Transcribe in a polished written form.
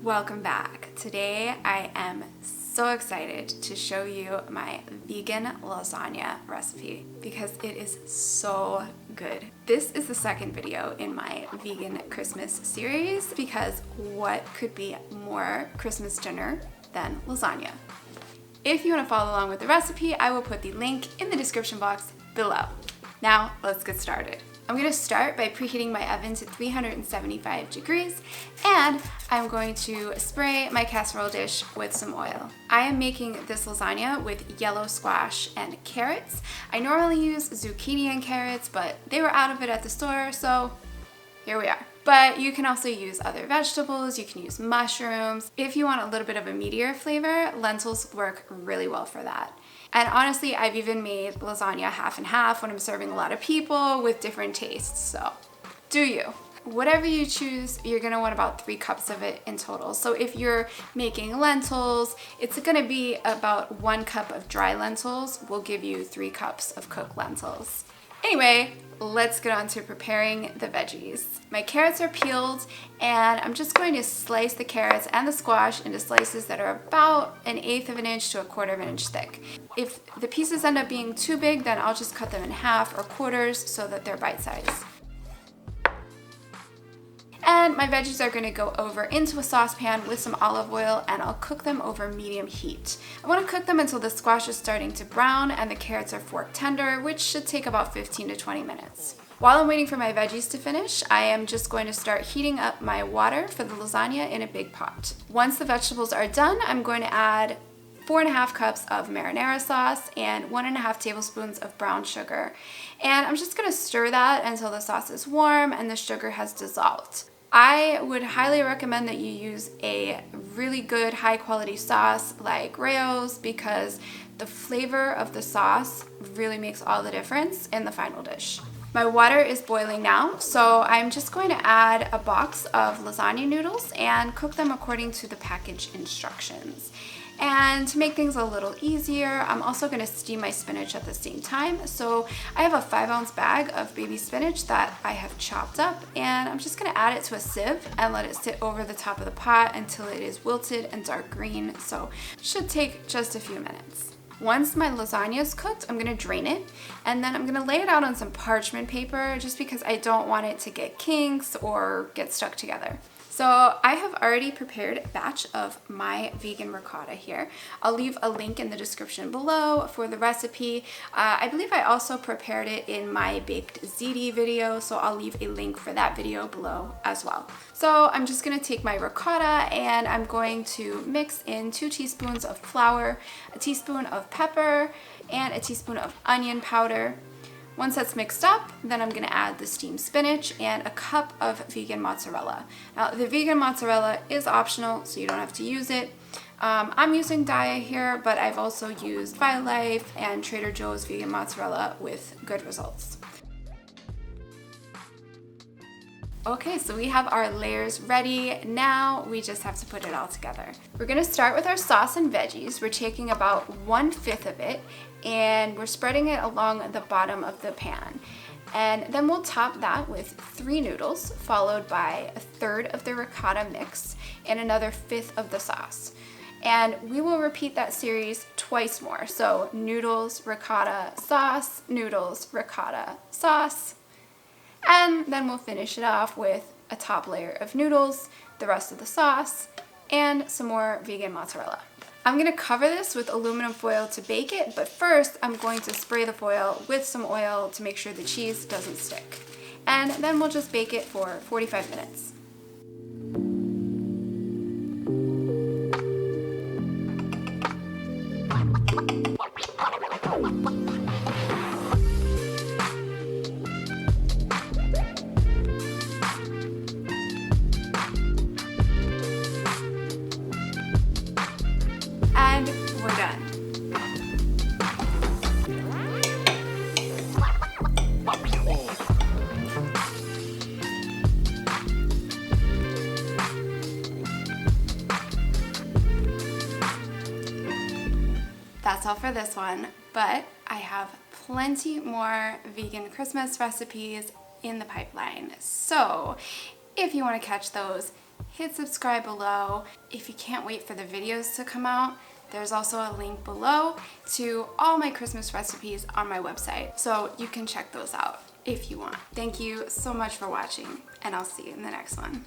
Welcome back. Today I am so excited to show you my vegan lasagna recipe because it is so good. This is the second video in my vegan Christmas series because what could be more Christmas dinner than lasagna? If you want to follow along with the recipe, I will put the link in the description box below. Now let's get started. I'm going to start by preheating my oven to 375 degrees and I'm going to spray my casserole dish with some oil. I am making this lasagna with yellow squash and carrots. I normally use zucchini and carrots, but they were out of it at the store, so here we are. But you can also use other vegetables, you can use mushrooms. If you want a little bit of a meatier flavor, lentils work really well for that. And honestly, I've even made lasagna half and half when I'm serving a lot of people with different tastes, so do you. Whatever you choose, you're gonna want about 3 cups of it in total. So if you're making lentils, it's gonna be about 1 cup of dry lentils will give you 3 cups of cooked lentils. Anyway, let's get on to preparing the veggies. My carrots are peeled and I'm just going to slice the carrots and the squash into slices that are about 1/8 of an inch to 1/4 of an inch thick. If the pieces end up being too big, then I'll just cut them in half or quarters so that they're bite-sized. And my veggies are going to go over into a saucepan with some olive oil and I'll cook them over medium heat. I want to cook them until the squash is starting to brown and the carrots are fork tender, which should take about 15 to 20 minutes. While I'm waiting for my veggies to finish, I am just going to start heating up my water for the lasagna in a big pot. Once the vegetables are done, I'm going to add 4.5 cups of marinara sauce and 1.5 tablespoons of brown sugar. And I'm just going to stir that until the sauce is warm and the sugar has dissolved. I would highly recommend that you use a really good high quality sauce like Rayo's because the flavor of the sauce really makes all the difference in the final dish. My water is boiling now, so I'm just going to add a box of lasagna noodles and cook them according to the package instructions. And to make things a little easier, I'm also going to steam my spinach at the same time. So I have a 5-ounce bag of baby spinach that I have chopped up and I'm just going to add it to a sieve and let it sit over the top of the pot until it is wilted and dark green. So it should take just a few minutes. Once my lasagna is cooked, I'm going to drain it and then I'm going to lay it out on some parchment paper just because I don't want it to get kinks or get stuck together. So I have already prepared a batch of my vegan ricotta here. I'll leave a link in the description below for the recipe. I believe I also prepared it in my baked ziti video, so I'll leave a link for that video below as well. So I'm just going to take my ricotta and I'm going to mix in 2 teaspoons of flour, a teaspoon of pepper, and a teaspoon of onion powder. Once that's mixed up, then I'm going to add the steamed spinach and a cup of vegan mozzarella. Now, the vegan mozzarella is optional, so you don't have to use it. I'm using Daiya here, but I've also used BioLife and Trader Joe's vegan mozzarella with good results. Okay, so we have our layers ready. Now we just have to put it all together. We're gonna start with our sauce and veggies. We're taking about 1/5 of it and we're spreading it along the bottom of the pan. And then we'll top that with 3 noodles, followed by 1/3 of the ricotta mix and another 1/5 of the sauce. And we will repeat that series twice more. So noodles, ricotta, sauce, noodles, ricotta, sauce. And then we'll finish it off with a top layer of noodles, the rest of the sauce, and some more vegan mozzarella. I'm going to cover this with aluminum foil to bake it, but first I'm going to spray the foil with some oil to make sure the cheese doesn't stick. And then we'll just bake it for 45 minutes. And we're done. That's all for this one, but I have plenty more vegan Christmas recipes in the pipeline. So if you want to catch those, hit subscribe below. If you can't wait for the videos to come out, there's also a link below to all my Christmas recipes on my website, so you can check those out if you want. Thank you so much for watching, and I'll see you in the next one.